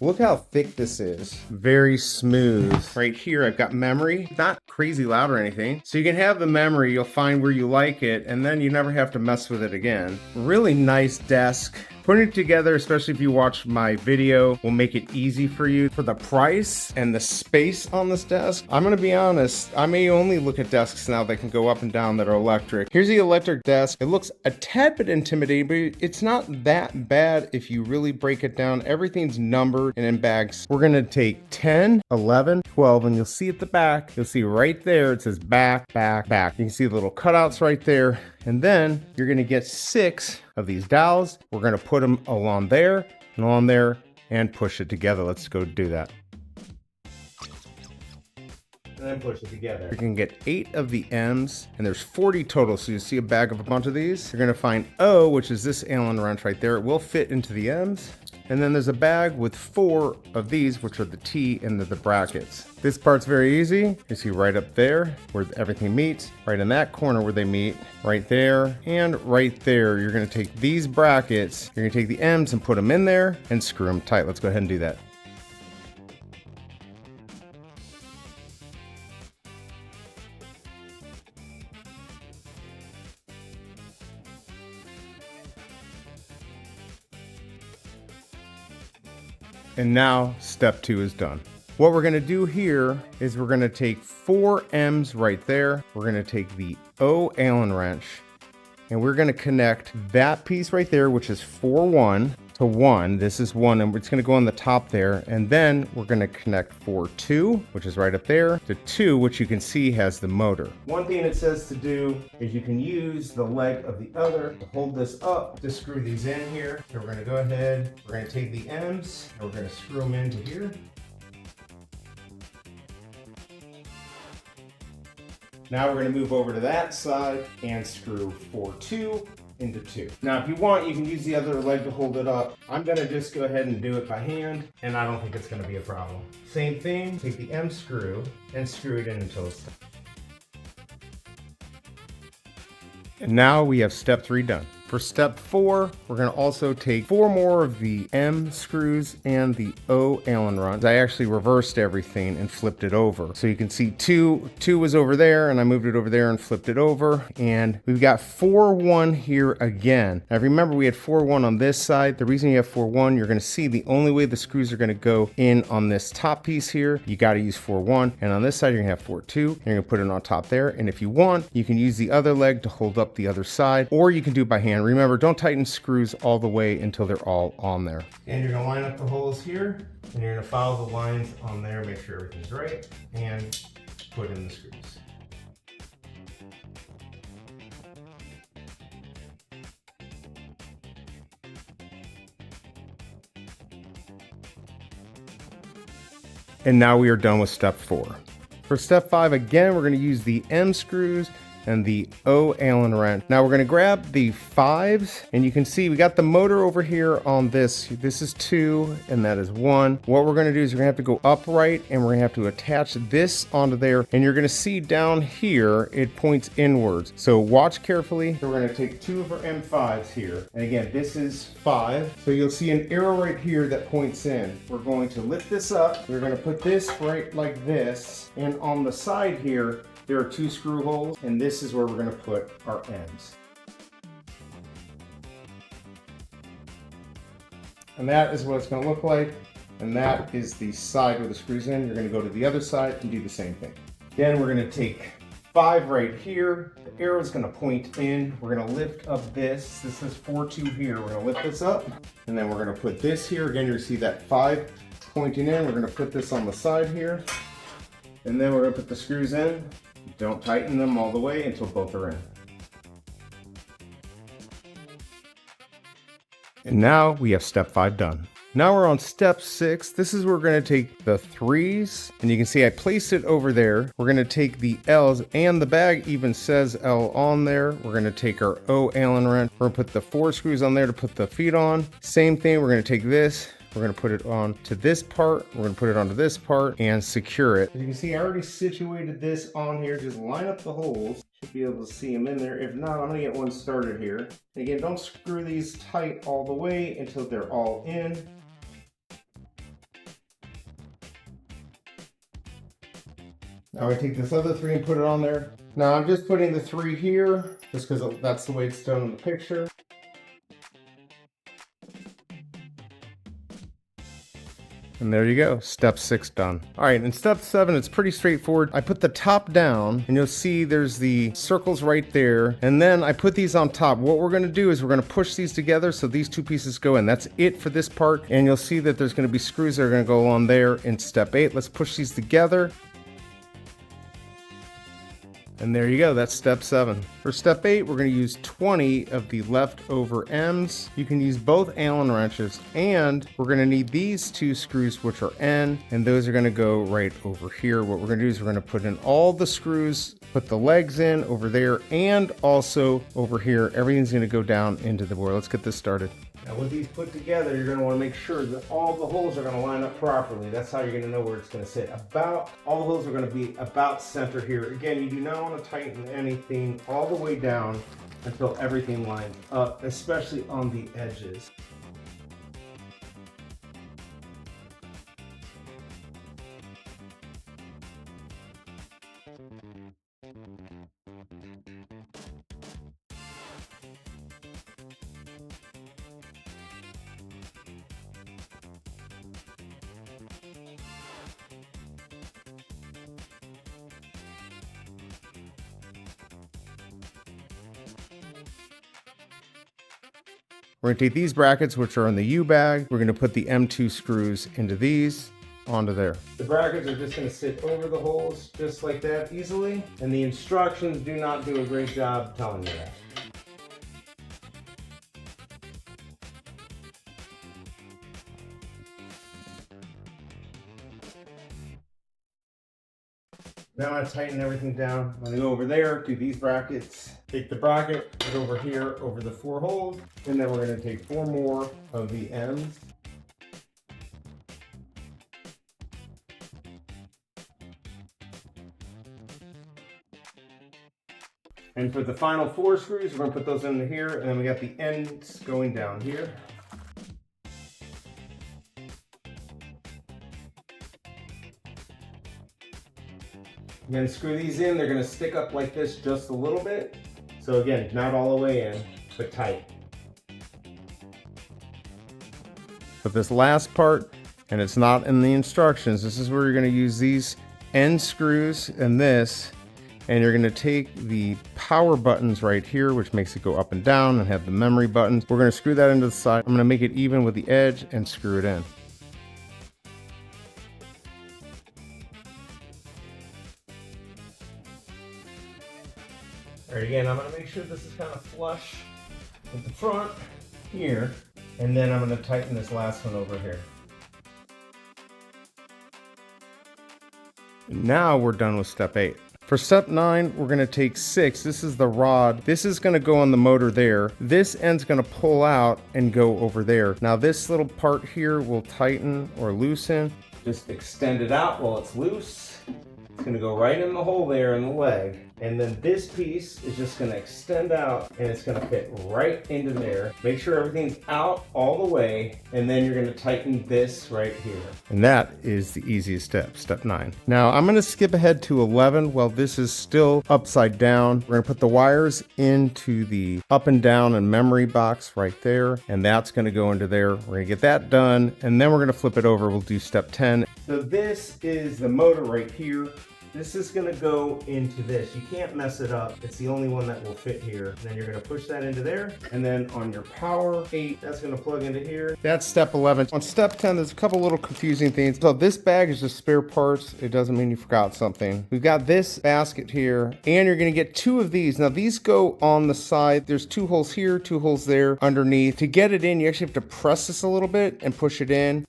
Look how thick this is. Very smooth. Right here, I've got memory. Not crazy loud or anything. So you can have the memory, you'll find where you like it, and then you never have to mess with it again. Really nice desk. Putting it together, especially if you watch my video, will make it easy for you. For the price and the space on this desk, I'm gonna be honest, I may only look at desks now that can go up and down that are electric. Here's the electric desk. It looks a tad bit intimidating, but it's not that bad if you really break it down. Everything's numbered and in bags. We're gonna take 10, 11, 12, and you'll see at the back, you'll see right there, it says back, back, back. You can see the little cutouts right there. And then you're gonna get 6 of these dowels. We're gonna put them along there and push it together. Let's go do that. And then push it together. You can get 8 of the M's, and there's 40 total. So you see a bag of a bunch of these. You're gonna find O, which is this Allen wrench right there. It will fit into the M's. And then there's a bag with 4 of these, which are the T and the brackets. This part's very easy. You see right up there where everything meets, right in that corner where they meet, right there, and right there. You're gonna take these brackets, you're gonna take the M's and put them in there and screw them tight. Let's go ahead and do that. And now step 2 is done. What we're gonna do here is we're gonna take 4 M's right there. We're gonna take the O Allen wrench and we're gonna connect that piece right there, which is 4-1 to 1. This is 1 and it's gonna go on the top there. And then we're gonna connect 4-2, which is right up there, to 2, which you can see has the motor. One thing it says to do is you can use the leg of the other to hold this up to screw these in here. So we're gonna go ahead, we're gonna take the M's and we're gonna screw them into here. Now we're gonna move over to that side and screw 4-2 into 2. Now if you want, you can use the other leg to hold it up. I'm gonna just go ahead and do it by hand, and I don't think it's gonna be a problem. Same thing, take the M screw and screw it in until it's done. And now we have step 3 done. For step 4, we're gonna also take 4 more of the M screws and the O Allen rods. I actually reversed everything and flipped it over. So you can see 2 was over there and I moved it over there and flipped it over. And we've got 4-1 here again. Now remember we had 4-1 on this side. The reason you have 4-1, you're gonna see the only way the screws are gonna go in on this top piece here, you gotta use 4-1. And on this side, you're gonna have 4-2. And you're gonna put it on top there. And if you want, you can use the other leg to hold up the other side, or you can do it by hand. Remember, don't tighten screws all the way until they're all on there. And you're gonna line up the holes here, and you're gonna follow the lines on there, make sure everything's right, and put in the screws. And now we are done with step 4. For step 5, again, we're gonna use the M screws and the O Allen wrench. Now we're gonna grab the 5s, and you can see we got the motor over here on this. This is 2 and that is 1. What we're gonna do is we're gonna have to go upright and we're gonna have to attach this onto there, and you're gonna see down here it points inwards. So watch carefully. So we're gonna take 2 of our M5s here, and again this is 5. So you'll see an arrow right here that points in. We're going to lift this up. We're gonna put this right like this, and on the side here there are 2 screw holes, and this is where we're gonna put our ends. And that is what it's gonna look like, and that is the side where the screw's in. You're gonna go to the other side and do the same thing. Then we're gonna take 5 right here. The arrow is gonna point in. We're gonna lift up this. This is 4-2 here. We're gonna lift this up, and then we're gonna put this here. Again, you see that 5 pointing in. We're gonna put this on the side here, and then we're gonna put the screws in. Don't tighten them all the way until both are in. And now we have step 5 done. Now we're on step 6. This is where we're gonna take the 3s, and you can see I placed it over there. We're gonna take the L's, and the bag even says L on there. We're gonna take our O Allen wrench. We're gonna put the 4 screws on there to put the feet on. Same thing, we're gonna take this. We're gonna put it on to this part. We're gonna put it onto this part and secure it. As you can see, I already situated this on here. Just line up the holes. Should be able to see them in there. If not, I'm gonna get one started here. And again, don't screw these tight all the way until they're all in. Now I take this other 3 and put it on there. Now I'm just putting the 3 here, just because that's the way it's done in the picture. And there you go, step 6 done. All right, in step 7, it's pretty straightforward. I put the top down, and you'll see there's the circles right there, and then I put these on top. What we're gonna do is we're gonna push these together so these 2 pieces go in. That's it for this part, and you'll see that there's gonna be screws that are gonna go on there in step 8. Let's push these together. And there you go, that's step 7. For step 8, we're going to use 20 of the leftover M's. You can use both Allen wrenches, and we're going to need these 2 screws, which are N, and those are going to go right over here. What we're going to do is we're going to put in all the screws, put the legs in over there, and also over here. Everything's going to go down into the board. Let's get this started. Now with these put together, you're going to want to make sure that all the holes are going to line up properly. That's how you're going to know where it's going to sit. All the holes are going to be about center here. Again, you do not want to tighten anything all the way down until everything lines up, especially on the edges. We're going to take these brackets, which are in the U-bag. We're going to put the M2 screws into these, onto there. The brackets are just going to sit over the holes just like that easily. And the instructions do not do a great job telling you that. Now I'm going to tighten everything down. I'm going to go over there, do these brackets, take the bracket, put it over here over the 4 holes, and then we're going to take 4 more of the ends. And for the final 4 screws, we're going to put those into here, and then we got the ends going down here. Again, screw these in, they're going to stick up like this just a little bit. So again, not all the way in, but tight. But this last part, and it's not in the instructions, this is where you're going to use these end screws and this, and you're going to take the power buttons right here, which makes it go up and down, and have the memory buttons. We're going to screw that into the side. I'm going to make it even with the edge and screw it in. All right, again, I'm going to make sure this is kind of flush with the front here, and then I'm going to tighten this last one over here. Now we're done with step 8. For step 9, we're going to take 6. This is the rod. This is going to go on the motor there. This end's going to pull out and go over there. Now this little part here will tighten or loosen. Just extend it out while it's loose. It's going to go right in the hole there in the leg. And then this piece is just going to extend out and it's going to fit right into there. Make sure everything's out all the way, and then you're going to tighten this right here. And that is the easiest step, step 9. Now I'm going to skip ahead to 11 while this is still upside down. We're going to put the wires into the up and down and memory box right there, and that's going to go into there. We're going to get that done, and then we're going to flip it over. We'll do step 10. So this is the motor right here. This is going to go into this. You can't mess it up. It's the only one that will fit here. And then you're going to push that into there. And then on your power 8, that's going to plug into here. That's step 11. On step 10, there's a couple little confusing things. So this bag is just spare parts. It doesn't mean you forgot something. We've got this basket here, and you're going to get 2 of these. Now these go on the side. There's 2 holes here, 2 holes there underneath. To get it in, you actually have to press this a little bit and push it in.